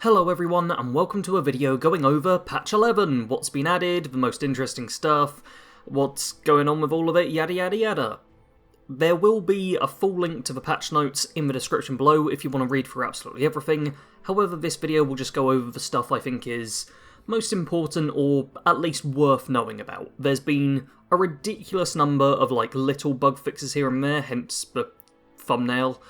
Hello everyone, and welcome to a video going over patch 11, what's been added, the most interesting stuff, what's going on with all of it, yada yada yada. There will be a full link to the patch notes in the description below if you want to read through absolutely everything. However, this video will just go over the stuff I think is most important or at least worth knowing about. There's been a ridiculous number of little bug fixes here and there, hence the thumbnail.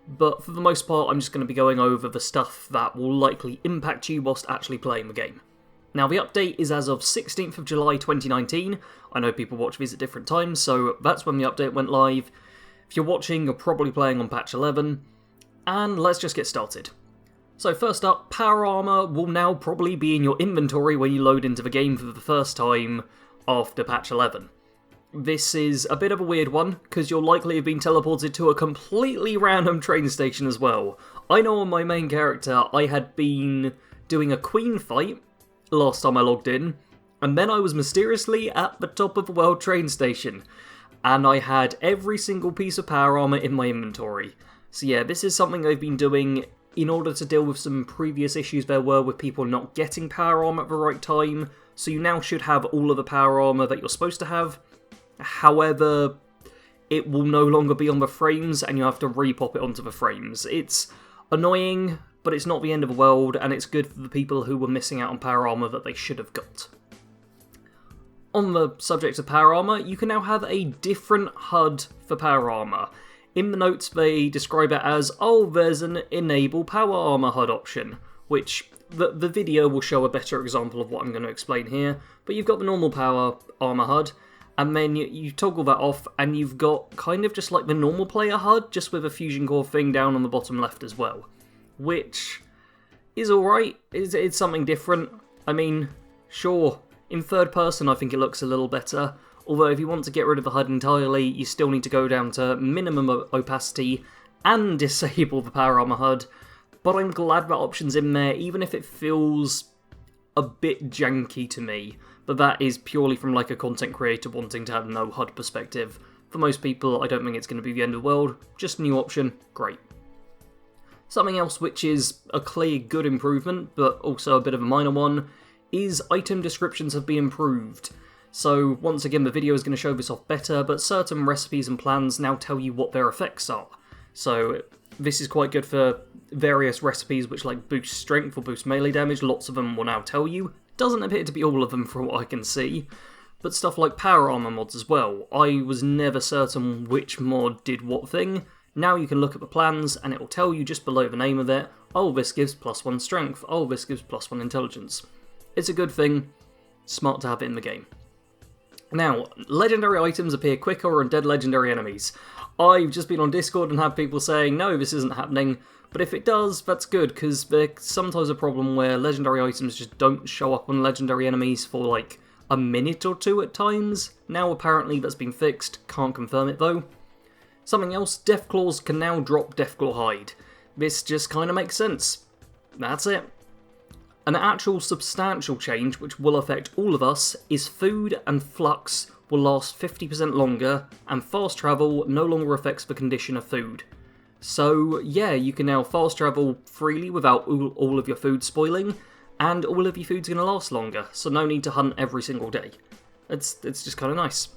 But for the most part, I'm just going to be going over the stuff that will likely impact you whilst actually playing the game. Now, the update is as of 16th of July 2019. I know people watch these at different times, so that's when the update went live. If you're watching, you're probably playing on patch 11. And let's just get started. So first up, power armor will now probably be in your inventory when you load into the game for the first time after patch 11. This is a bit of a weird one, because you'll likely have been teleported to a completely random train station as well. I know on my main character I had been doing a queen fight last time I logged in, and then I was mysteriously at the top of the world train station, and I had every single piece of power armor in my inventory. So yeah, this is something I've been doing in order to deal with some previous issues there were with people not getting power armor at the right time, so you now should have all of the power armor that you're supposed to have. However, it will no longer be on the frames and you have to repop it onto the frames. It's annoying, but it's not the end of the world, and it's good for the people who were missing out on power armor that they should have got. On the subject of power armor, you can now have a different HUD for power armor. In the notes they describe it as, oh, there's an enable power armor HUD option, which the video will show a better example of what I'm going to explain here, but you've got the normal power armor HUD, and then you toggle that off, and you've got kind of just like the normal player HUD, just with a fusion core thing down on the bottom left as well. Which is alright, it's something different. I mean, sure, in third person I think it looks a little better, although if you want to get rid of the HUD entirely, you still need to go down to minimum opacity and disable the power armor HUD, but I'm glad that option's in there, even if it feels a bit janky to me. But that is purely from a content creator wanting to have no HUD perspective. For most people, I don't think it's going to be the end of the world. Just a new option, great. Something else which is a clear good improvement, but also a bit of a minor one, is item descriptions have been improved. So once again, the video is going to show this off better, but certain recipes and plans now tell you what their effects are. So this is quite good for various recipes which boost strength or boost melee damage. Lots of them will now tell you. Doesn't appear to be all of them from what I can see, but stuff like power armor mods as well. I was never certain which mod did what thing. Now you can look at the plans and it will tell you just below the name of it, oh, this gives +1 strength, oh, this gives +1 intelligence. It's a good thing, smart to have it in the game. Now, legendary items appear quicker on dead legendary enemies. I've just been on Discord and had people saying, no, this isn't happening. But if it does, that's good, because there's sometimes a problem where legendary items just don't show up on legendary enemies for a minute or two at times. Now apparently that's been fixed, can't confirm it though. Something else, Deathclaws can now drop Deathclaw hide. This just kind of makes sense. That's it. An actual substantial change which will affect all of us is food and flux will last 50% longer, and fast travel no longer affects the condition of food. So yeah, you can now fast travel freely without all of your food spoiling, and all of your food's going to last longer, so no need to hunt every single day. It's just kind of nice.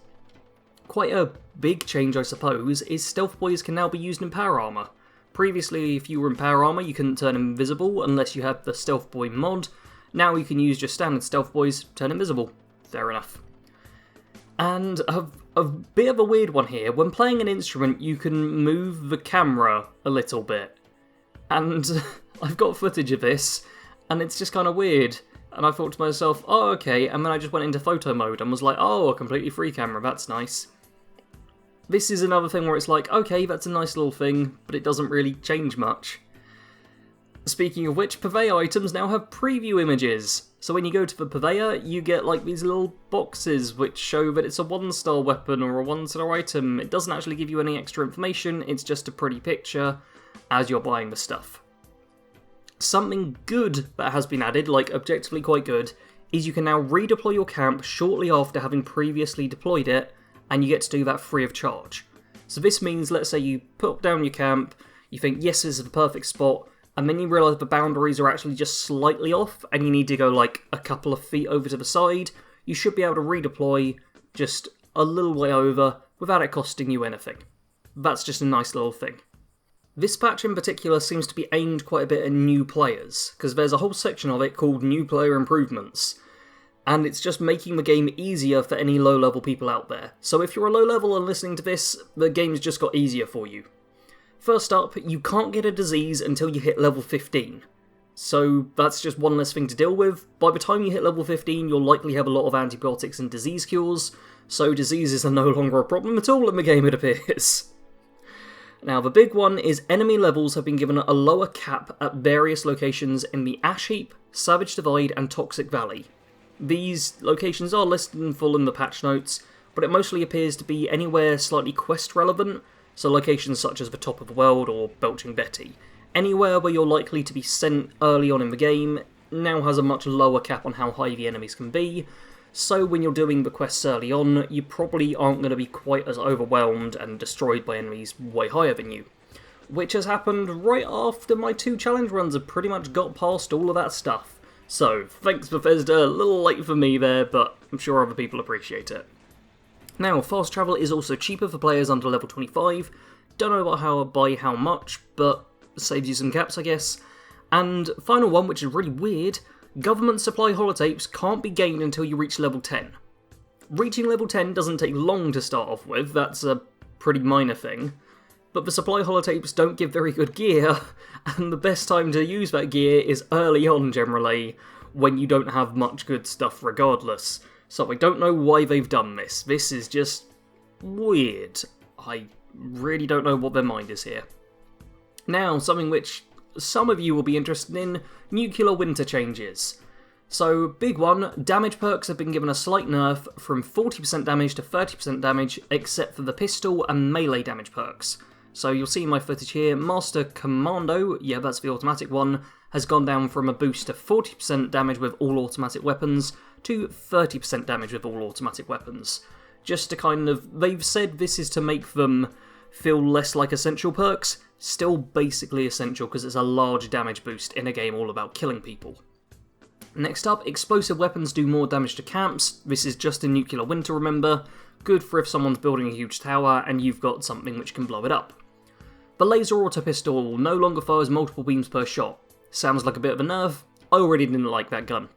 Quite a big change, I suppose, is Stealth Boys can now be used in power armor. Previously, if you were in power armor, you couldn't turn invisible unless you had the Stealth Boy mod. Now you can use just standard Stealth Boys, turn invisible. Fair enough. And a bit of a weird one here, when playing an instrument you can move the camera a little bit. And I've got footage of this, and it's just kind of weird. And I thought to myself, oh okay, and then I just went into photo mode and was like, oh, a completely free camera, that's nice. This is another thing where it's like, okay, that's a nice little thing, but it doesn't really change much. Speaking of which, purveyor items now have preview images. So when you go to the purveyor, you get these little boxes which show that it's a 1-star weapon or a 1-star item. It doesn't actually give you any extra information, it's just a pretty picture as you're buying the stuff. Something good that has been added, objectively quite good, is you can now redeploy your camp shortly after having previously deployed it, and you get to do that free of charge. So this means, let's say you put down your camp, you think, yes, this is the perfect spot, and then you realise the boundaries are actually just slightly off, and you need to go like a couple of feet over to the side, you should be able to redeploy just a little way over without it costing you anything. That's just a nice little thing. This patch in particular seems to be aimed quite a bit at new players, because there's a whole section of it called New Player Improvements, and it's just making the game easier for any low-level people out there. So if you're a low-level and listening to this, the game's just got easier for you. First up, you can't get a disease until you hit level 15. So that's just one less thing to deal with. By the time you hit level 15, you'll likely have a lot of antibiotics and disease cures, so diseases are no longer a problem at all in the game, it appears. Now, the big one is enemy levels have been given a lower cap at various locations in the Ash Heap, Savage Divide, and Toxic Valley. These locations are listed in full in the patch notes, but it mostly appears to be anywhere slightly quest relevant, so locations such as the Top of the World or Belching Betty. Anywhere where you're likely to be sent early on in the game now has a much lower cap on how high the enemies can be, so when you're doing the quests early on, you probably aren't going to be quite as overwhelmed and destroyed by enemies way higher than you. Which has happened right after my 2 challenge runs have pretty much got past all of that stuff. So, thanks Bethesda, a little late for me there, but I'm sure other people appreciate it. Now, fast travel is also cheaper for players under level 25, don't know about by how much, but saves you some caps I guess. And final one, which is really weird, government supply holotapes can't be gained until you reach level 10. Reaching level 10 doesn't take long to start off with, that's a pretty minor thing, but the supply holotapes don't give very good gear, and the best time to use that gear is early on generally, when you don't have much good stuff regardless. So I don't know why they've done this. This is just weird. I really don't know what their mind is here. Now, something which some of you will be interested in, nuclear winter changes. So, big one, damage perks have been given a slight nerf from 40% damage to 30% damage, except for the pistol and melee damage perks. So you'll see in my footage here, Master Commando, yeah that's the automatic one, has gone down from a boost of 40% damage with all automatic weapons to 30% damage with all automatic weapons. Just to kind of, they've said this is to make them feel less like essential perks, still basically essential because it's a large damage boost in a game all about killing people. Next up, explosive weapons do more damage to camps. This is just in nuclear winter, remember. Good for if someone's building a huge tower and you've got something which can blow it up. The laser auto pistol no longer fires multiple beams per shot. Sounds like a bit of a nerf. I already didn't like that gun.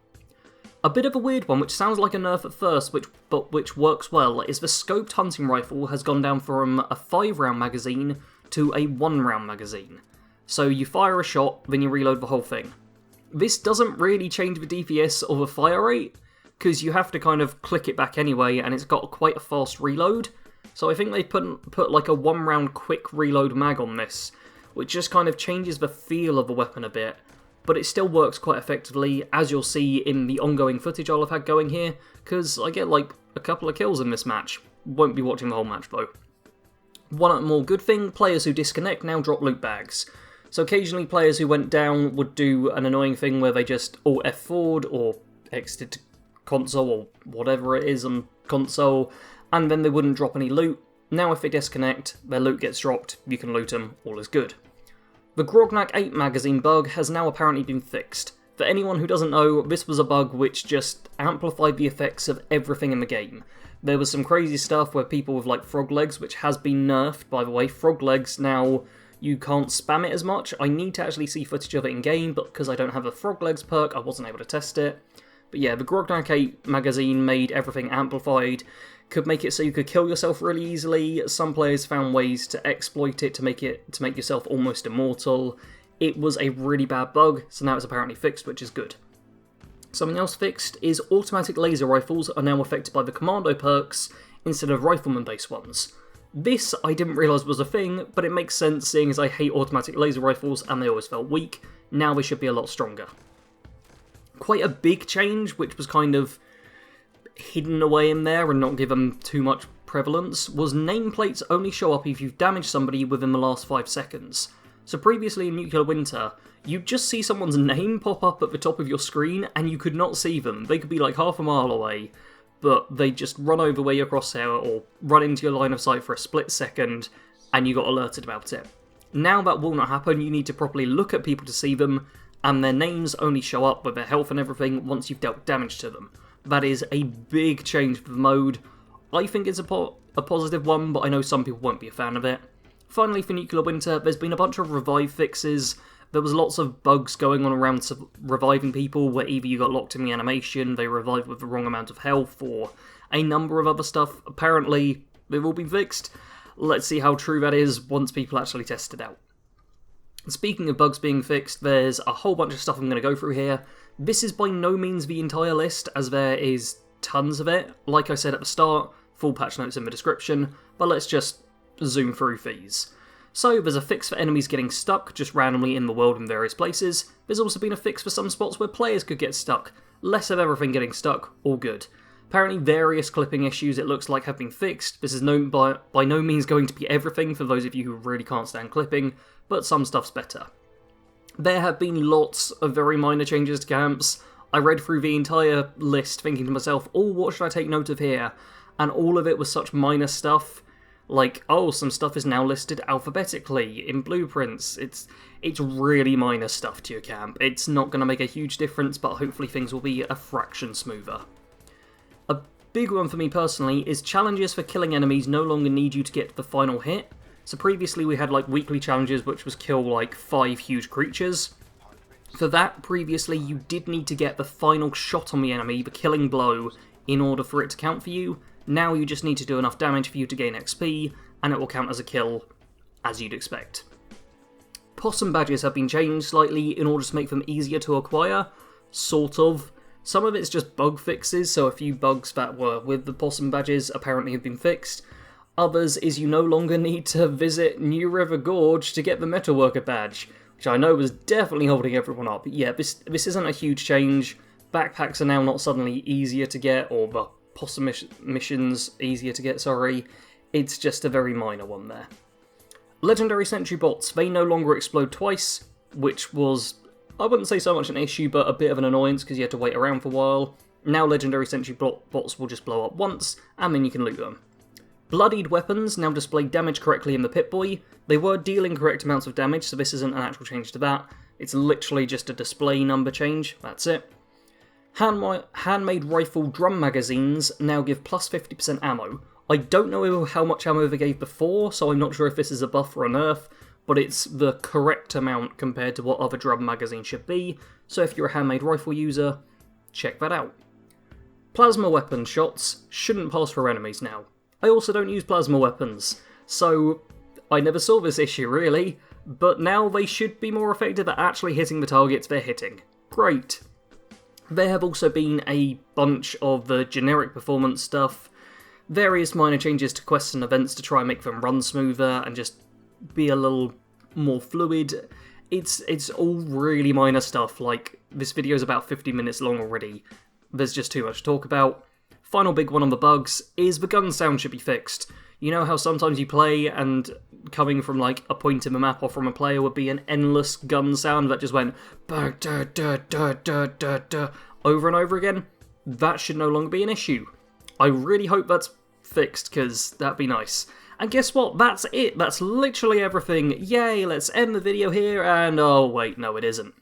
A bit of a weird one, which sounds like a nerf at first, but which works well, is the scoped hunting rifle has gone down from a 5-round magazine to a 1-round magazine. So you fire a shot, then you reload the whole thing. This doesn't really change the DPS or the fire rate, because you have to kind of click it back anyway, and it's got quite a fast reload. So I think they put like a 1-round quick reload mag on this, which just kind of changes the feel of the weapon a bit, but it still works quite effectively, as you'll see in the ongoing footage I'll have had going here, because I get like a couple of kills in this match. Won't be watching the whole match though. One more good thing, players who disconnect now drop loot bags. So occasionally players who went down would do an annoying thing where they just Alt F forward or exited console or whatever it is on console, and then they wouldn't drop any loot. Now if they disconnect, their loot gets dropped, you can loot them, all is good. The Grognak 8 magazine bug has now apparently been fixed. For anyone who doesn't know, this was a bug which just amplified the effects of everything in the game. There was some crazy stuff where people with like frog legs, which has been nerfed by the way. Frog legs now, you can't spam it as much. I need to actually see footage of it in game, but because I don't have a frog legs perk, I wasn't able to test it. But yeah, the Grognak 8 magazine made everything amplified, could make it so you could kill yourself really easily. Some players found ways to exploit it to make yourself almost immortal. It was a really bad bug, so now it's apparently fixed, which is good. Something else fixed is automatic laser rifles are now affected by the commando perks instead of rifleman-based ones. This I didn't realise was a thing, but it makes sense seeing as I hate automatic laser rifles and they always felt weak. Now they should be a lot stronger. Quite a big change, which was kind of hidden away in there and not given too much prevalence, was nameplates only show up if you've damaged somebody within the last 5 seconds. So previously in Nuclear Winter, you'd just see someone's name pop up at the top of your screen and you could not see them. They could be like half a mile away, but they just run over where your crosshair or run into your line of sight for a split second and you got alerted about it. Now that will not happen, you need to properly look at people to see them, and their names only show up with their health and everything once you've dealt damage to them. That is a big change for the mode. I think it's a positive one, but I know some people won't be a fan of it. Finally, for Nuclear Winter, there's been a bunch of revive fixes. There was lots of bugs going on around reviving people, where either you got locked in the animation, they revived with the wrong amount of health, or a number of other stuff. Apparently, they've all been fixed. Let's see how true that is once people actually test it out. Speaking of bugs being fixed, there's a whole bunch of stuff I'm going to go through here. This is by no means the entire list, as there is tons of it. Like I said at the start, full patch notes in the description, but let's just zoom through these. So, there's a fix for enemies getting stuck just randomly in the world in various places. There's also been a fix for some spots where players could get stuck. Less of everything getting stuck, all good. Apparently various clipping issues, it looks like, have been fixed. This is by no means going to be everything for those of you who really can't stand clipping, but some stuff's better. There have been lots of very minor changes to camps. I read through the entire list thinking to myself, oh, what should I take note of here? And all of it was such minor stuff. Like, oh, some stuff is now listed alphabetically in blueprints. It's really minor stuff to your camp. It's not going to make a huge difference, but hopefully things will be a fraction smoother. A big one for me personally is challenges for killing enemies no longer need you to get to the final hit. So previously we had like weekly challenges which was kill like 5 huge creatures. For that, previously you did need to get the final shot on the enemy, the killing blow, in order for it to count for you. Now you just need to do enough damage for you to gain XP, and it will count as a kill, as you'd expect. Possum badges have been changed slightly in order to make them easier to acquire, sort of. Some of it's just bug fixes, so a few bugs that were with the possum badges apparently have been fixed. Others is you no longer need to visit New River Gorge to get the Metalworker badge, which I know was definitely holding everyone up. But yeah, this isn't a huge change. Backpacks are now not suddenly easier to get, or the possum missions easier to get, sorry. It's just a very minor one there. Legendary sentry bots, they no longer explode twice, which was, I wouldn't say so much an issue, but a bit of an annoyance because you had to wait around for a while. Now legendary sentry bots will just blow up once, and then you can loot them. Bloodied weapons now display damage correctly in the Pip-Boy. They were dealing correct amounts of damage, so this isn't an actual change to that. It's literally just a display number change, that's it. Handmade rifle drum magazines now give plus 50% ammo. I don't know how much ammo they gave before, so I'm not sure if this is a buff or a nerf, but it's the correct amount compared to what other drum magazines should be, so if you're a handmade rifle user, check that out. Plasma weapon shots shouldn't pass for enemies now. I also don't use plasma weapons, so I never saw this issue really, but now they should be more effective at actually hitting the targets they're hitting. Great. There have also been a bunch of the generic performance stuff, various minor changes to quests and events to try and make them run smoother and just be a little more fluid. It's all really minor stuff, like this video is about 50 minutes long already, there's just too much to talk about. Final big one on the bugs is the gun sound should be fixed. You know how sometimes you play and coming from like a point in the map or from a player would be an endless gun sound that just went over and over again? That should no longer be an issue. I really hope that's fixed because that'd be nice. And guess what? That's it. That's literally everything. Yay, let's end the video here and oh wait, no it isn't.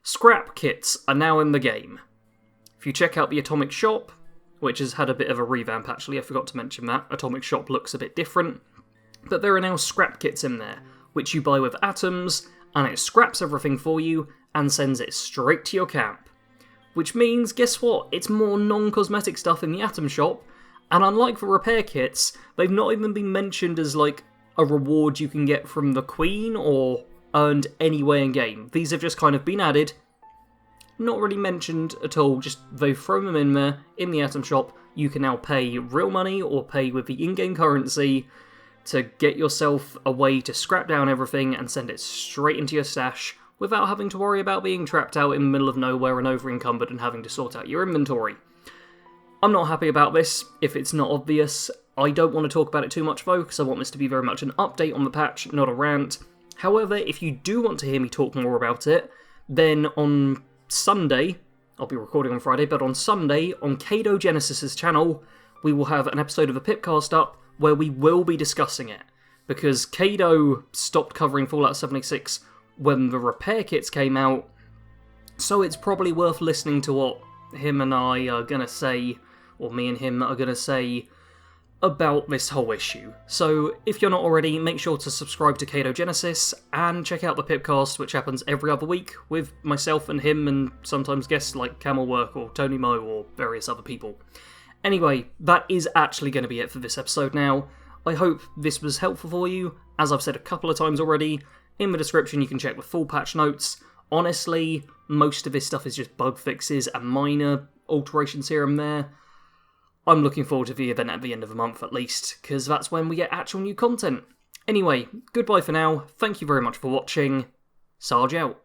Scrap kits are now in the game. If you check out the Atomic Shop, which has had a bit of a revamp actually, I forgot to mention that. Atomic Shop looks a bit different. But there are now scrap kits in there, which you buy with atoms, and it scraps everything for you and sends it straight to your camp. Which means, guess what? It's more non-cosmetic stuff in the Atom Shop, and unlike the repair kits, they've not even been mentioned as like a reward you can get from the Queen or earned anywhere in game. These have just kind of been added, not really mentioned at all, just they've thrown them in there, in the Atom Shop. You can now pay real money or pay with the in-game currency to get yourself a way to scrap down everything and send it straight into your stash without having to worry about being trapped out in the middle of nowhere and over-encumbered and having to sort out your inventory. I'm not happy about this, if it's not obvious. I don't want to talk about it too much though, because I want this to be very much an update on the patch, not a rant. However, if you do want to hear me talk more about it, then on Sunday, I'll be recording on Friday, but on Sunday, on Kado Genesis's channel, we will have an episode of the Pipcast up where we will be discussing it. because Kado stopped covering Fallout 76 when the repair kits came out, so it's probably worth listening to what him and I are going to say, or me and him are going to say, about this whole issue. So if you're not already, make sure to subscribe to Kado Genesis, and check out the Pipcast, which happens every other week, with myself and him, and sometimes guests like Camelwork or Tony Mo or various other people. Anyway, that is actually going to be it for this episode now. I hope this was helpful for you. As I've said a couple of times already, in the description you can check the full patch notes. Honestly, most of this stuff is just bug fixes and minor alterations here and there. I'm looking forward to the event at the end of the month at least, because that's when we get actual new content. Anyway, goodbye for now, thank you very much for watching, Sarge out.